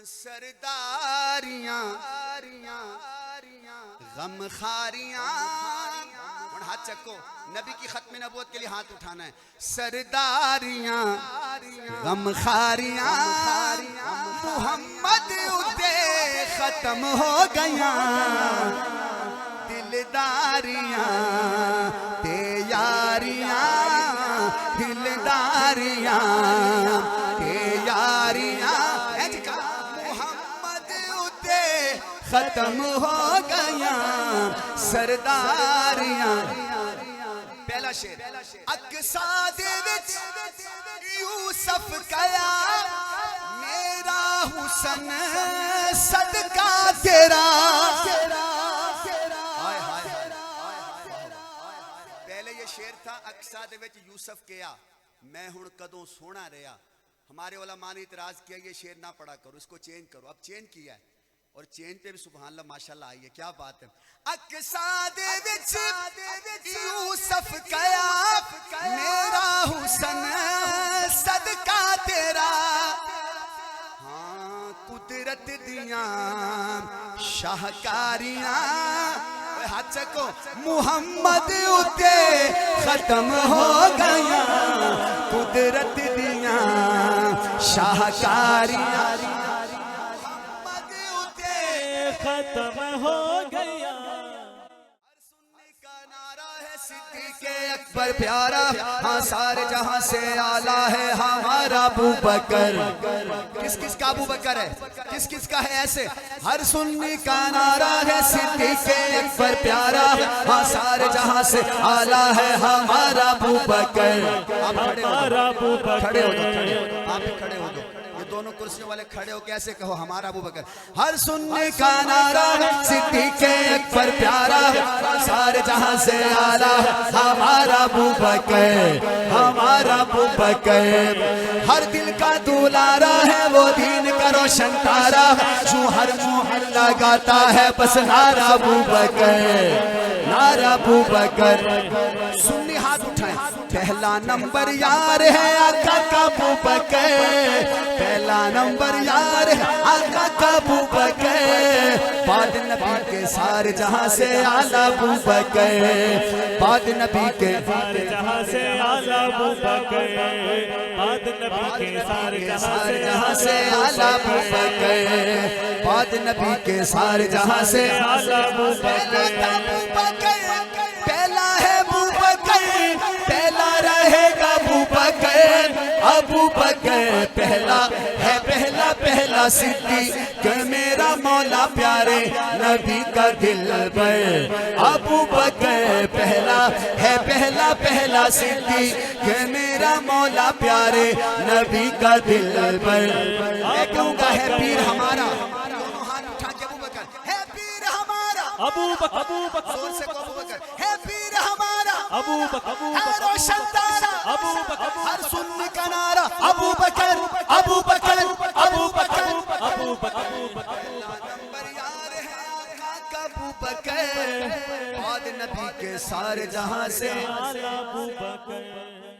سرداریاں غم خاریاں ہاتھ چکو نبی کی ختم نبوت کے لیے ہاتھ اٹھانا ہے سرداریاں غم خاریاں محمد اتے ختم ہو گیا دلداریاں تے یاریاں دلداریاں تے یاریاں محمد اتے ختم ہو گیا سرداریاں پہلا شعر اقصا دے وچ یوسف کیا میرا حسن صدقہ تیرا پہلے یہ شعر تھا اقصا دے وچ یوسف کیا میں ہن کدوں سونا رہا ہمارے علماء نے اعتراض کیا یہ شعر نہ پڑھا کرو اس کو چینج کرو اب چینج کیا ہے اور چین پہ بھی سبحان اللہ ماشاءاللہ آئی ہے کیا بات ہے اقصا دے وچ یوسف کیا میرا حسن صدقہ تیرا ہاں قدرت دیاں شاہکاریاں ہاتھ چکو محمد اتے ختم ہو گیا قدرت دیاں شاہکاریاں ختم ہو گیا ہر سننے کا نعرہ ہے صدیق اکبر پیارا ہاں سارے جہاں سے اعلیٰ ہے ہمارا ابو بکر کس کس کا ابو بکر ہے کس کس کا ہے ایسے ہر سننے کا نعرہ ہے صدیق اکبر پیارا ہاں سارے جہاں سے اعلیٰ ہے ہمارا ابو بکر آپ کھڑے ہو آپ کھڑے ہو دو دونوں کرسیوں والے کھڑے ہو کیسے کہو ہمارا ابو بکر ہر سننے کا نعرہ صدیق اکبر پیارا سارے جہاں سے اعلیٰ ہمارا ابو بکر ہر دل کا دولارا ہے وہ دین کا روشن تارا جو ہر محلہ گاتا ہے بس نعرہ ابو بکر سنی ہاتھ اٹھائیں پہلا نمبر یار ہے آقا کا ابو بکر پہلا نمبر یار ہے آقا کا ابو بکر بعد نبی کے سارے جہاں سے اعلیٰ ابو بکر بعد نبی کے سارے جہاں سے اعلیٰ ابو بکر بعد نبی کے سارے جہاں سے اعلیٰ ابو بکر بعد نبی کے سارے جہاں سے اعلیٰ ابو بکر پہلا ہے ابو بکر پہلا رہے گا ابو بکر پہلا ہے پہلا صدیق میرا مولا پیارے نبی کا دل بر ابو بکر پہلا ہے پہلا صدیق میرا مولا پیارے نبی کا دل بر میں کہوں گا ہے پیر ہمارا دونوں ہاتھ اٹھا کے ابو بکر ہے پیر ہمارا ابو بکر زور سے کہو ابو بکر ہے پیر ہمارا ابو بکر ہے روشن تارا ابو بکر ہر سننے کا نعرہ ابو بکر نمبر یار ہے آقا کا ابو بکر بعد نبی کے سارے جہاں سے اعلیٰ ابو بکر